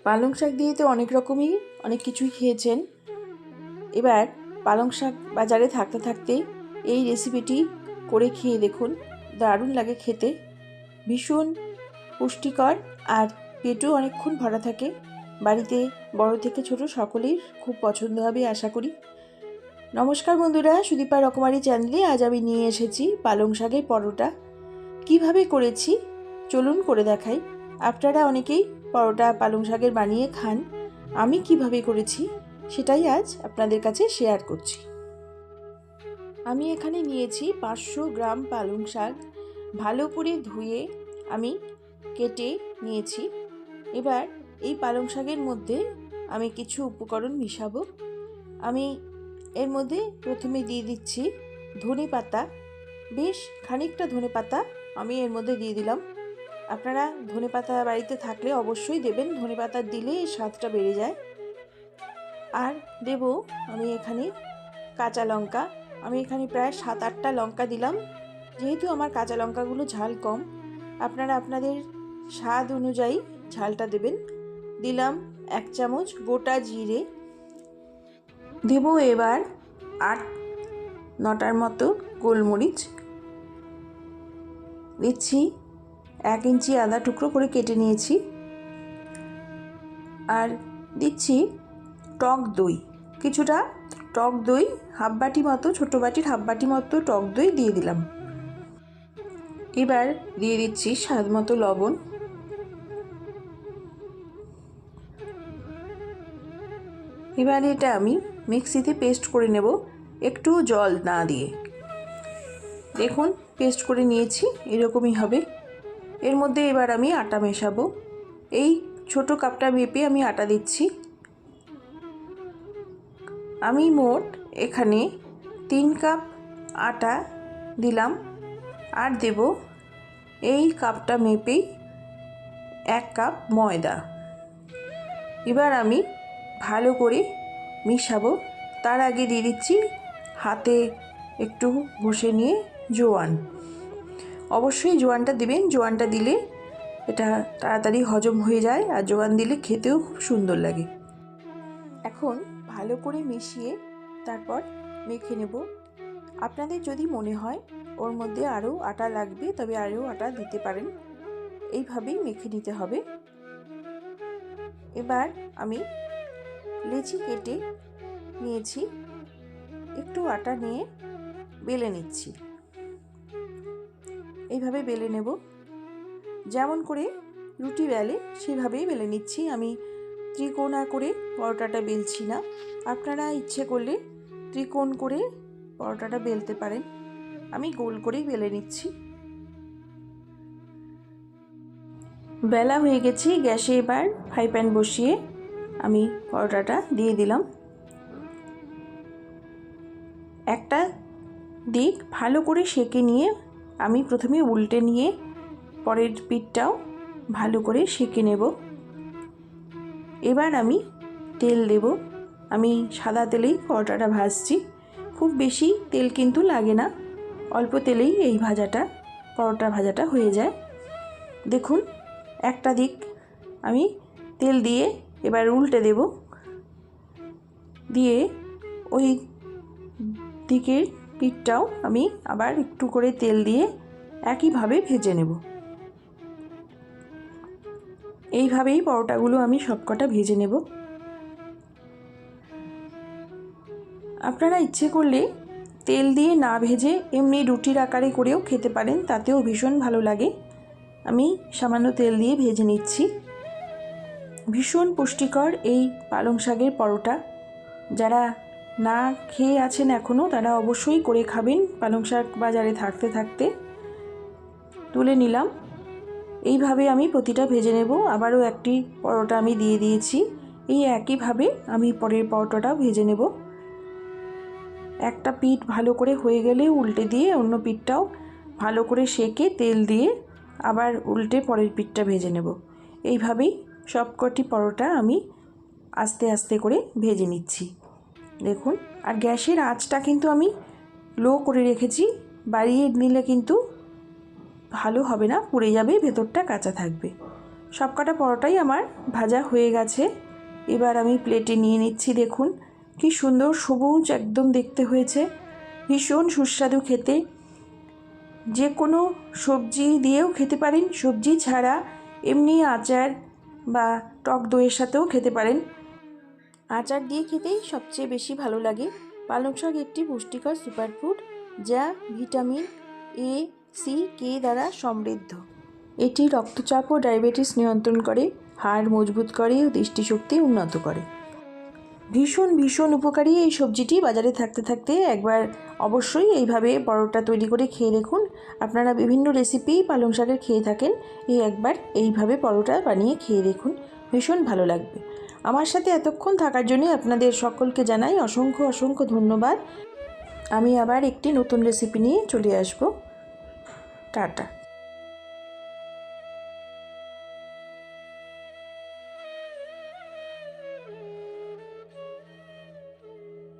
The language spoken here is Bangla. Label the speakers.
Speaker 1: পালং শাক দিয়ে তো অনেক কিছুই খেয়েছেন। এবার পালং শাক বাজারে থাকতে থাকতেই এই রেসিপিটি করে খেয়ে দেখুন, দারুণ লাগে খেতে, ভীষণ পুষ্টিকর আর পেটও অনেকক্ষণ ভরা থাকে। বাড়িতে বড় থেকে ছোট সকলের খুব পছন্দ হবে আশা করি। নমস্কার বন্ধুরা, সুদীপা রকমারি চ্যানেলে আজ আমি নিয়ে এসেছি পালং শাকের পরোটা। কিভাবে করেছি চলুন করে দেখাই। আপনারা অনেকেই পরোটা পালং শাকের বানিয়ে খান, আমি কিভাবে করেছি সেটাই আজ আপনাদের কাছে শেয়ার করছি। আমি এখানে নিয়েছি 500 গ্রাম পালং শাক, ভালো করে ধুয়ে আমি কেটে নিয়েছি। এবার এই পালং শাকের মধ্যে আমি কিছু উপকরণ মিশাবো। আমি এর মধ্যে প্রথমে দিয়ে দিচ্ছি ধনে পাতা, বেশ খানিকটা ধনে পাতা আমি এর মধ্যে দিয়ে দিলাম। আপনারা ধনে পাতা বাড়িতে থাকলে অবশ্যই দেবেন, ধনে পাতা দিলে এই স্বাদটা বেড়ে যায়। আর দেব আমি এখানে কাঁচা লঙ্কা, আমি এখানে প্রায় 7-8টা লঙ্কা দিলাম, যেহেতু আমার কাঁচা লঙ্কাগুলো ঝাল কম, আপনারা আপনাদের স্বাদ অনুযায়ী ঝালটা দেবেন। দিলাম 1 চামচ গোটা জিরে, দেব এবার 8-9টার মতো গোলমরিচ, দিচ্ছি 1 ইঞ্চি আদা টুকরো করে কেটে নিয়েছি, আর দিচ্ছি টক দই, কিছুটা টক দই, হাফ বাটি মতো, ছোটো বাটির হাফ বাটি মতো টক দই দিয়ে দিলাম। এবার দিয়ে দিচ্ছি স্বাদ মতো লবণ। এবার এটা আমি মিক্সিতে পেস্ট করে নেব, একটু জল না দিয়ে। দেখুন পেস্ট করে নিয়েছি, এরকমই হবে। এর মধ্যে এবার আমি আটা মেশাবো। এই ছোট কাপটা মেপে আমি আটা দিচ্ছি। আমি মোট এখানে 3 কাপ আটা দিলাম, আর দেব এই কাপটা মেপেই 1 কাপ ময়দা। এবার আমি ভালো করে মিশাবো। তার আগে দিয়ে দিচ্ছি হাতে একটু ঘষে নিয়ে জোয়ান। অবশ্যই জোয়ানটা দেবেন, জোয়ানটা দিলে এটা তাড়াতাড়ি হজম হয়ে যায়, আর জোয়ান দিলে খেতেও খুব সুন্দর লাগে। এখন ভালো করে মিশিয়ে তারপর মেখে নেব। আপনাদের যদি মনে হয় ওর মধ্যে আরও আটা লাগবে, তবে আরও আটা দিতে পারেন। এইভাবেই মেখে নিতে হবে। এবার আমি লেচি কেটে নিয়েছি, একটু আটা নিয়ে বেলে নিচ্ছি। এইভাবে বেলে নেব, যেমন করে রুটি বেলে সেভাবেই বেলে নিচ্ছি। আমি ত্রিকোণা করে পরোটাটা বেলছি না, আপনারা ইচ্ছে করলে ত্রিকোণ করে পরোটাটা বেলতে পারেন। আমি গোল করেই বেলে নিচ্ছি। বেলা হয়ে গেছে, গ্যাসে এবার ফ্রাই প্যান বসিয়ে আমি পরোটাটা দিয়ে দিলাম। একটা দিক ভালো করে সেঁকে নিয়ে আমি প্রথমে উল্টে নিয়ে পরের পিঠটাও ভালো করে সেঁকে নেব। এবার আমি তেল দেব। আমি সাদা তেলেই পরোটাটা ভাজছি, খুব বেশি তেল কিন্তু লাগে না, অল্প তেলেই এই পরোটা ভাজাটা হয়ে যায়। দেখুন একটা দিক আমি তেল দিয়ে এবার উল্টে দেব, দিয়ে ওই দিকের পিঠটাও আমি আবার একটু করে তেল দিয়ে একইভাবে ভেজে নেব। এইভাবেই পরোটাগুলো আমি সবকটা ভেজে নেব। আপনারা ইচ্ছে করলে তেল দিয়ে না ভেজে এমনি রুটির আকারে করেও খেতে পারেন, তাতেও ভীষণ ভালো লাগে। আমি সামান্য তেল দিয়ে ভেজে নিচ্ছি। ভীষণ পুষ্টিকর এই পালং শাকের পরোটা। যারা না খেয়ে আছেন এখনও, তারা অবশ্যই করে খাবেন। পালং শাক বাজারে থাকতে থাকতে তুলে নিলাম। এইভাবে আমি প্রতিটা ভেজে নেব। আবারও একটি পরোটা আমি দিয়ে দিয়েছি, এই একইভাবে আমি পরের পরোটাটাও ভেজে নেব। একটা পিঠ ভালো করে হয়ে গেলে উল্টে দিয়ে অন্য পিঠটাও ভালো করে সেঁকে তেল দিয়ে আবার উল্টে পরের পিঠটা ভেজে নেব। এইভাবেই সবকটি পরোটা আমি আস্তে আস্তে করে ভেজে নিচ্ছি। দেখুন, আর গ্যাসের আঁচটা কিন্তু আমি লো করে রেখেছি, বাড়িয়ে নিলে কিন্তু ভালো হবে না, পুড়ে যাবে, ভেতরটা কাঁচা থাকবে। সবকটা পরোটাই আমার ভাজা হয়ে গেছে। এবার আমি প্লেটে নিয়ে নিচ্ছি। দেখুন কি সুন্দর সবুজ একদম দেখতে হয়েছে, ভীষণ সুস্বাদু খেতে। যে কোনো সবজি দিয়েও খেতে পারেন, সবজি ছাড়া এমনি আচার বা টক দইয়ের সাথেও খেতে পারেন। আচার দিয়ে খেতেই সবচেয়ে বেশি ভালো লাগে। পালং শাক একটি পুষ্টিকর সুপারফুড, যা ভিটামিন এ, সি, কে দ্বারা সমৃদ্ধ। এটি রক্তচাপ ও ডায়াবেটিস নিয়ন্ত্রণ করে, হাড় মজবুত করে ও দৃষ্টিশক্তি উন্নত করে। ভীষণ ভীষণ উপকারী এই সবজিটি বাজারে থাকতে থাকতে একবার অবশ্যই এইভাবে পরোটা তৈরি করে খেয়ে দেখুন। আপনারা বিভিন্ন রেসিপি পালং শাকের খেয়ে থাকেন, একবার এইভাবে পরোটা বানিয়ে খেয়ে দেখুন, ভীষণ ভালো লাগবে। আমার সাথে এতক্ষণ থাকার জন্য আপনাদের সকলকে জানাই অসংখ্য অসংখ্য ধন্যবাদ। আমি আবার একটি নতুন রেসিপি নিয়ে চলে আসব। টাটা।